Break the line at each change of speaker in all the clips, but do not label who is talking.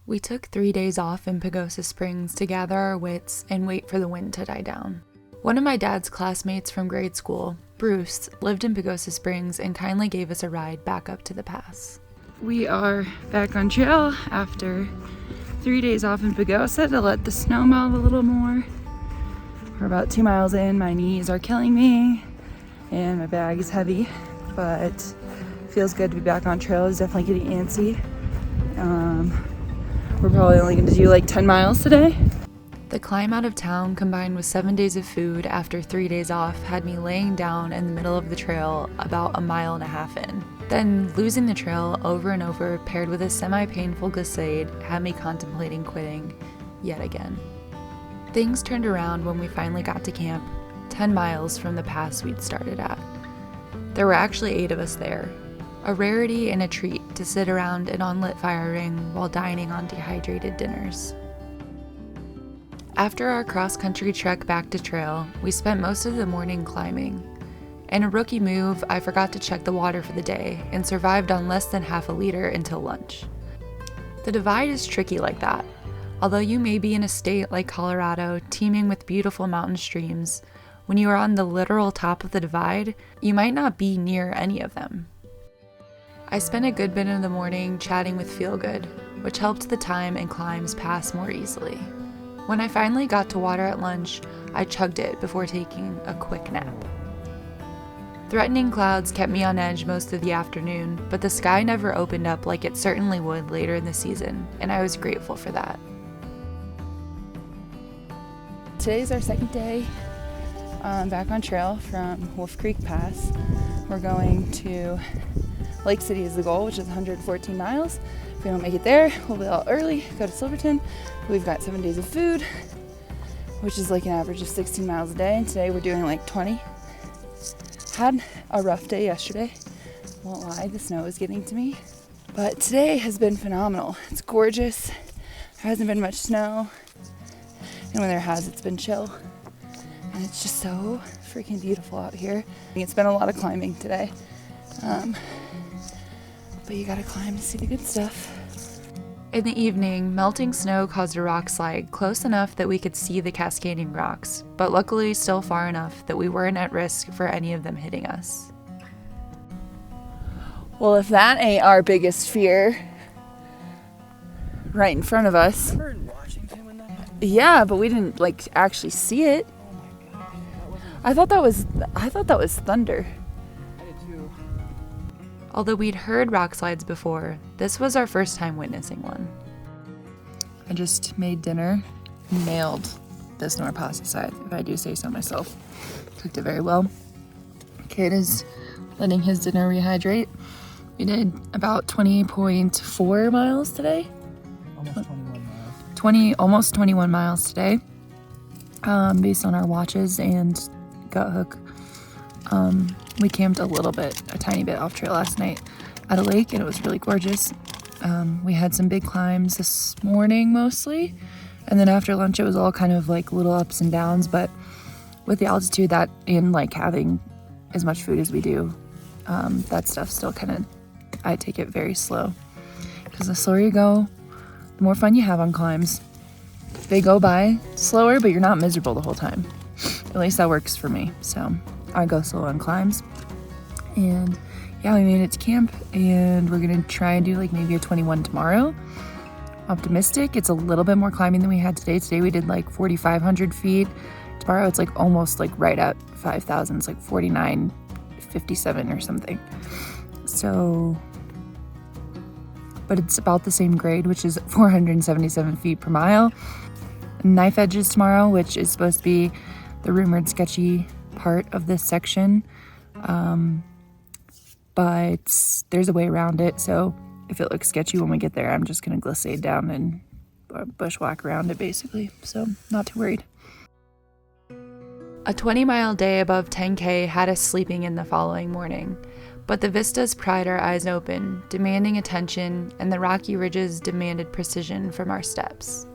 We took 3 days off in Pagosa Springs to gather our wits and wait for the wind to die down. One of my dad's classmates from grade school, Bruce, lived in Pagosa Springs and kindly gave us a ride back up to the pass. We are back on trail after 3 days off in Pagosa to let the snow melt a little more. We're about 2 miles in, my knees are killing me and my bag is heavy, but it feels good to be back on trail. It's definitely getting antsy. We're probably only going to do like 10 miles today. The climb out of town combined with 7 days of food after 3 days off had me laying down in the middle of the trail about 1.5 miles in. Then losing the trail over and over paired with a semi-painful glissade had me contemplating quitting yet again. Things turned around when we finally got to camp, 10 miles from the pass we'd started at. There were actually 8 of us there. A rarity and a treat to sit around an unlit fire ring while dining on dehydrated dinners. After our cross-country trek back to trail, we spent most of the morning climbing. In a rookie move, I forgot to check the water for the day and survived on less than half a liter until lunch. The divide is tricky like that. Although you may be in a state like Colorado teeming with beautiful mountain streams, when you are on the literal top of the divide, you might not be near any of them. I spent a good bit of the morning chatting with Feelgood, which helped the time and climbs pass more easily. When I finally got to water at lunch, I chugged it before taking a quick nap. Threatening clouds kept me on edge most of the afternoon, but the sky never opened up like it certainly would later in the season, and I was grateful for that. Today's our second day back on trail from Wolf Creek Pass. We're going to Lake City is the goal, which is 114 miles. If we don't make it there, we'll be out early, go to Silverton. We've got 7 days of food, which is like an average of 16 miles a day, and today we're doing like 20. Had a rough day yesterday, won't lie, the snow is getting to me. But today has been phenomenal. It's gorgeous, there hasn't been much snow, and when there has, it's been chill. And it's just so freaking beautiful out here. It's been a lot of climbing today. But you gotta climb to see the good stuff. In the evening, melting snow caused a rock slide close enough that we could see the cascading rocks, but luckily still far enough that we weren't at risk for any of them hitting us. Well, if that ain't our biggest fear, right in front of us.
Remember in Washington when that happened?
Yeah, but we didn't actually see it.
Oh my God,
I thought that was thunder.
I did too.
Although we'd heard rock slides before, this was our first time witnessing one. I just made dinner, nailed this Nor pasta side, if I do say so myself. Cooked it very well. Kid is letting his dinner rehydrate. We did about 20.4 miles today.
Almost 21 miles.
Almost 21 miles today, based on our watches and gut hook. We camped a tiny bit off trail last night at a lake, and it was really gorgeous. We had some big climbs this morning mostly, and then after lunch it was all kind of like little ups and downs, but with the altitude that and like having as much food as we do, that stuff still I take it very slow, because the slower you go, the more fun you have on climbs. They go by slower, but you're not miserable the whole time. At least that works for me, so I go slow on climbs. And yeah, we made it to camp, and we're gonna try and do like maybe a 21 tomorrow. Optimistic. It's a little bit more climbing than we had today. Today we did like 4,500 feet. Tomorrow it's like almost like right at 5,000. It's like 4,957 or something. So, but it's about the same grade, which is 477 feet per mile. Knife edges tomorrow, which is supposed to be the rumored sketchy part of this section. But there's a way around it, so if it looks sketchy when we get there, I'm just gonna glissade down and bushwhack around it basically, so not too worried. A 20-mile day above 10K had us sleeping in the following morning, but the vistas pried our eyes open, demanding attention, and the rocky ridges demanded precision from our steps.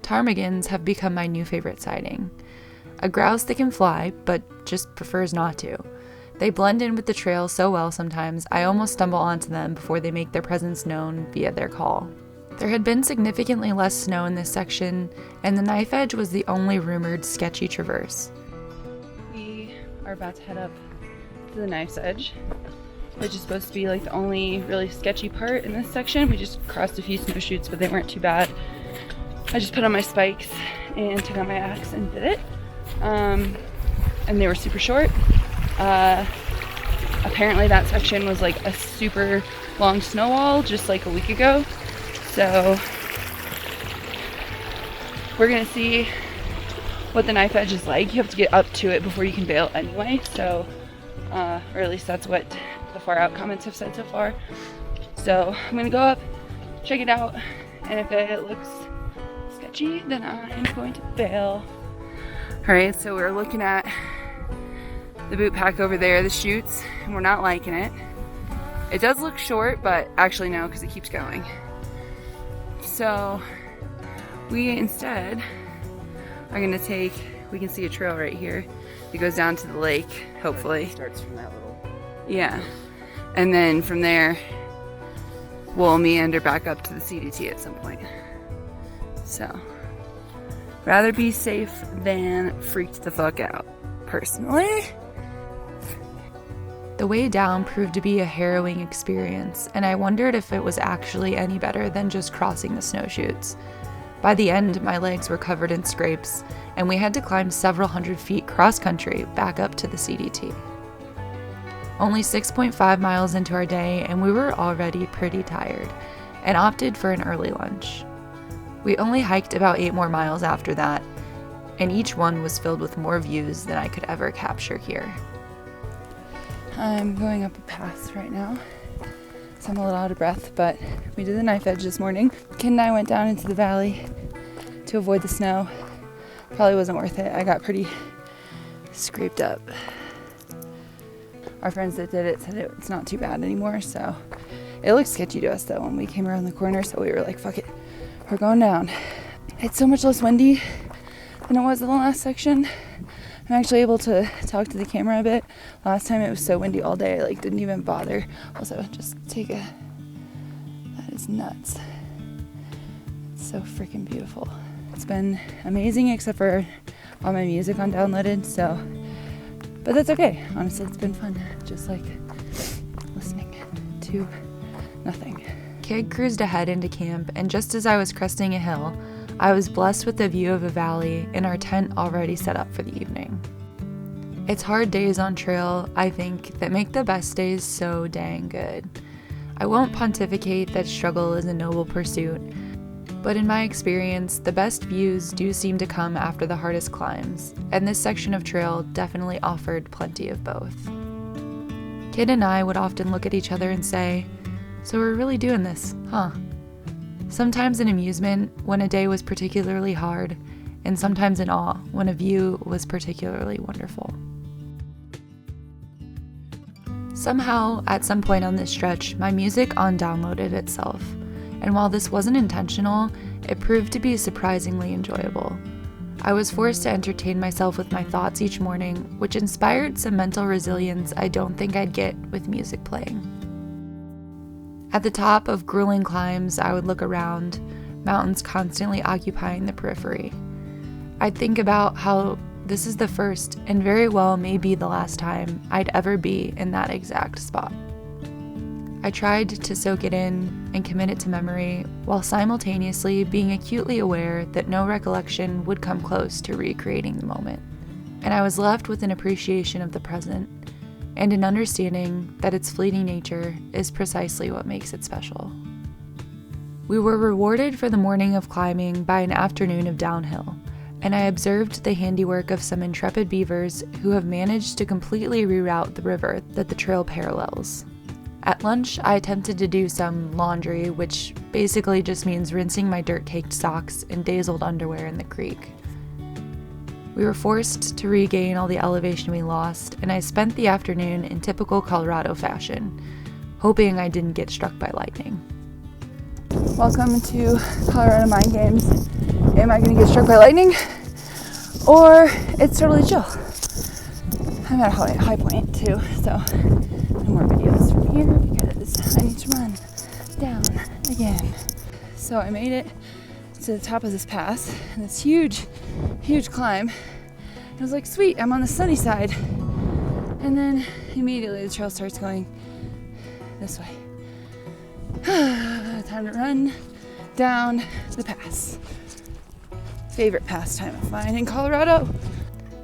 Ptarmigans have become my new favorite sighting. A grouse that can fly, but just prefers not to. They blend in with the trail so well sometimes, I almost stumble onto them before they make their presence known via their call. There had been significantly less snow in this section, and the knife edge was the only rumored sketchy traverse. We are about to head up to the knife's edge, which is supposed to be like the only really sketchy part in this section. We just crossed a few snowshoots, but they weren't too bad. I just put on my spikes and took out my axe and did it. And they were super short. Apparently that section was like a super long snow wall just like a week ago. So we're gonna see what the knife edge is like. You have to get up to it before you can bail anyway. So, or at least that's what the far out comments have said so far. So I'm gonna go up, check it out, and if it looks sketchy, then I'm going to bail. All right, so we're looking at the boot pack over there, the chutes, and we're not liking it. It does look short, but actually no, because it keeps going. So we instead are gonna take, we can see a trail right here. It goes down to the lake, hopefully.
It starts from that little...
Yeah. And then from there, we'll meander back up to the CDT at some point. So, rather be safe than freaked the fuck out, personally. The way down proved to be a harrowing experience, and I wondered if it was actually any better than just crossing the snowshoots. By the end, my legs were covered in scrapes, and we had to climb several hundred feet cross-country back up to the CDT. Only 6.5 miles into our day, and we were already pretty tired, and opted for an early lunch. We only hiked about 8 more miles after that, and each one was filled with more views than I could ever capture here. I'm going up a pass right now, so I'm a little out of breath, but we did the knife edge this morning. Kid and I went down into the valley to avoid the snow. Probably wasn't worth it. I got pretty scraped up. Our friends that did it said it's not too bad anymore, so it looked sketchy to us though when we came around the corner, so we were like, fuck it, we're going down. It's so much less windy than it was in the last section. I'm actually able to talk to the camera a bit. Last time it was so windy all day, I like didn't even bother. Also, just take a, that is nuts. It's so freaking beautiful. It's been amazing except for all my music on downloaded, so, but that's okay. Honestly, it's been fun, just like listening to nothing. Kid cruised ahead into camp, and just as I was cresting a hill, I was blessed with the view of a valley and our tent already set up for the evening. It's hard days on trail, I think, that make the best days so dang good. I won't pontificate that struggle is a noble pursuit, but in my experience, the best views do seem to come after the hardest climbs, and this section of trail definitely offered plenty of both. Kid and I would often look at each other and say, "So we're really doing this, huh?" Sometimes in amusement when a day was particularly hard, and sometimes in awe when a view was particularly wonderful. Somehow, at some point on this stretch, my music on-downloaded itself, and while this wasn't intentional, it proved to be surprisingly enjoyable. I was forced to entertain myself with my thoughts each morning, which inspired some mental resilience I don't think I'd get with music playing. At the top of grueling climbs, I would look around, mountains constantly occupying the periphery. I'd think about how this is the first, and very well may be the last time, I'd ever be in that exact spot. I tried to soak it in and commit it to memory, while simultaneously being acutely aware that no recollection would come close to recreating the moment. And I was left with an appreciation of the present, and an understanding that its fleeting nature is precisely what makes it special. We were rewarded for the morning of climbing by an afternoon of downhill, and I observed the handiwork of some intrepid beavers who have managed to completely reroute the river that the trail parallels. At lunch, I attempted to do some laundry, which basically just means rinsing my dirt-caked socks and dazzled underwear in the creek. We were forced to regain all the elevation we lost, and I spent the afternoon in typical Colorado fashion, hoping I didn't get struck by lightning. Welcome to Colorado Mind Games. Am I going to get struck by lightning? Or it's totally chill. I'm at a high point too, so no more videos from here because I need to run down again.
So I made it to the top of this pass, and it's huge, huge climb. I was like, sweet, I'm on the sunny side. And then immediately the trail starts going this way. Time to run down the pass. Favorite pastime of mine in Colorado.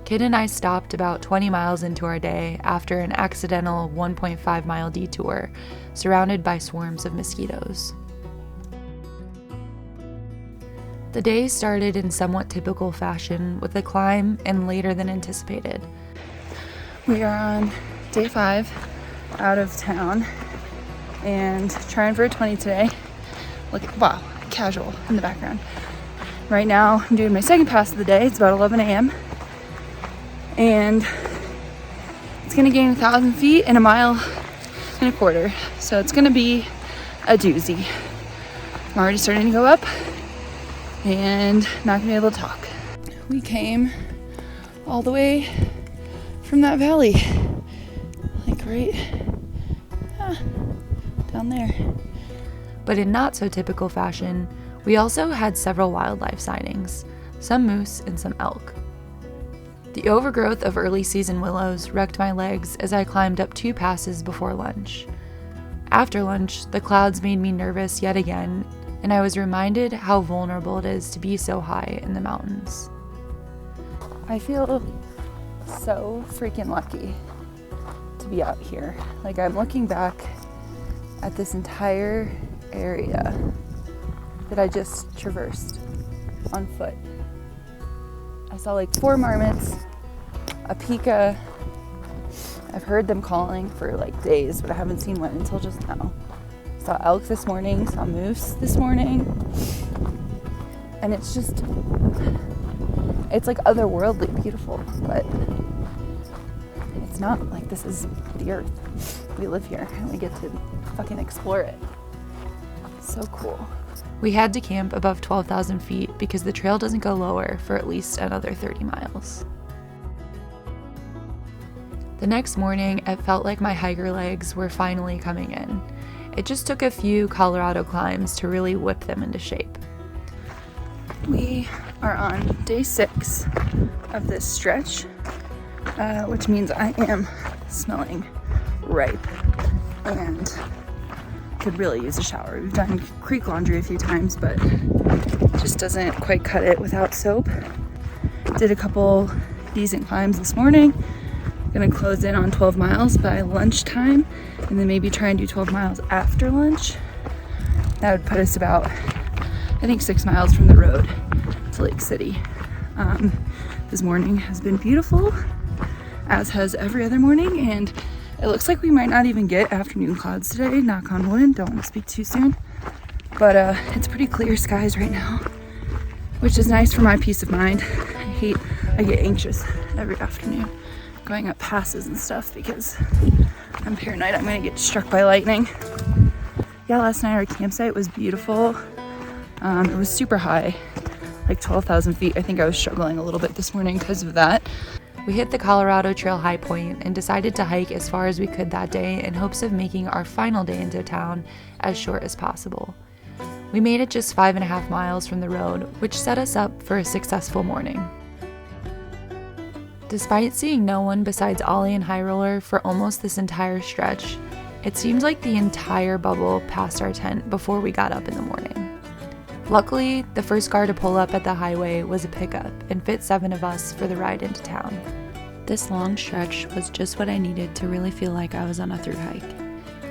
Kid and I stopped about 20 miles into our day after an accidental 1.5 mile detour, surrounded by swarms of mosquitoes. The day started in somewhat typical fashion with a climb and later than anticipated.
We are on day 5 out of town and trying for a 20 today. Look, wow, casual in the background. Right now I'm doing my second pass of the day. It's about 11 a.m. and it's gonna gain 1,000 feet in a mile and a quarter. So it's gonna be a doozy. I'm already starting to go up and not gonna be able to talk. We came all the way from that valley, like right down there.
But in not so typical fashion, we also had several wildlife sightings, some moose and some elk. The overgrowth of early season willows wrecked my legs as I climbed up 2 passes before lunch. After lunch, the clouds made me nervous yet again, and I was reminded how vulnerable it is to be so high in the mountains.
I feel so freaking lucky to be out here. Like, I'm looking back at this entire area that I just traversed on foot. I saw like 4 marmots, a pika. I've heard them calling for like days, but I haven't seen one until just now. Saw elk this morning, saw moose this morning. And it's just, it's like otherworldly beautiful, but it's not like this is the earth. We live here and we get to fucking explore it. So cool.
We had to camp above 12,000 feet because the trail doesn't go lower for at least another 30 miles. The next morning, it felt like my hiker legs were finally coming in. It just took a few Colorado climbs to really whip them into shape.
We are on day 6 of this stretch, which means I am smelling ripe and could really use a shower. We've done creek laundry a few times, but it just doesn't quite cut it without soap. Did a couple decent climbs this morning. Gonna close in on 12 miles by lunchtime, and then maybe try and do 12 miles after lunch. That would put us about, I think, 6 miles from the road to Lake City. This morning has been beautiful, as has every other morning, and it looks like we might not even get afternoon clouds today, knock on wood, don't want to speak too soon. But it's pretty clear skies right now, which is nice for my peace of mind. I get anxious every afternoon going up passes and stuff because I'm paranoid I'm gonna get struck by lightning. Yeah, last night our campsite was beautiful. It was super high, like 12,000 feet. I think I was struggling a little bit this morning because of that.
We hit the Colorado Trail high point and decided to hike as far as we could that day in hopes of making our final day into town as short as possible. We made it just 5.5 miles from the road, which set us up for a successful morning. Despite seeing no one besides Ollie and High Roller for almost this entire stretch, it seemed like the entire bubble passed our tent before we got up in the morning. Luckily, the first car to pull up at the highway was a pickup and fit 7 of us for the ride into town. This long stretch was just what I needed to really feel like I was on a through hike.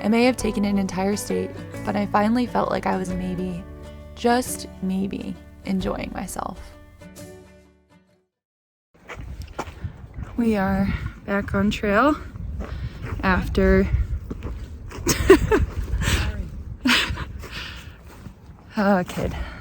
It may have taken an entire state, but I finally felt like I was maybe, just maybe, enjoying myself.
We are back on trail after oh, kid.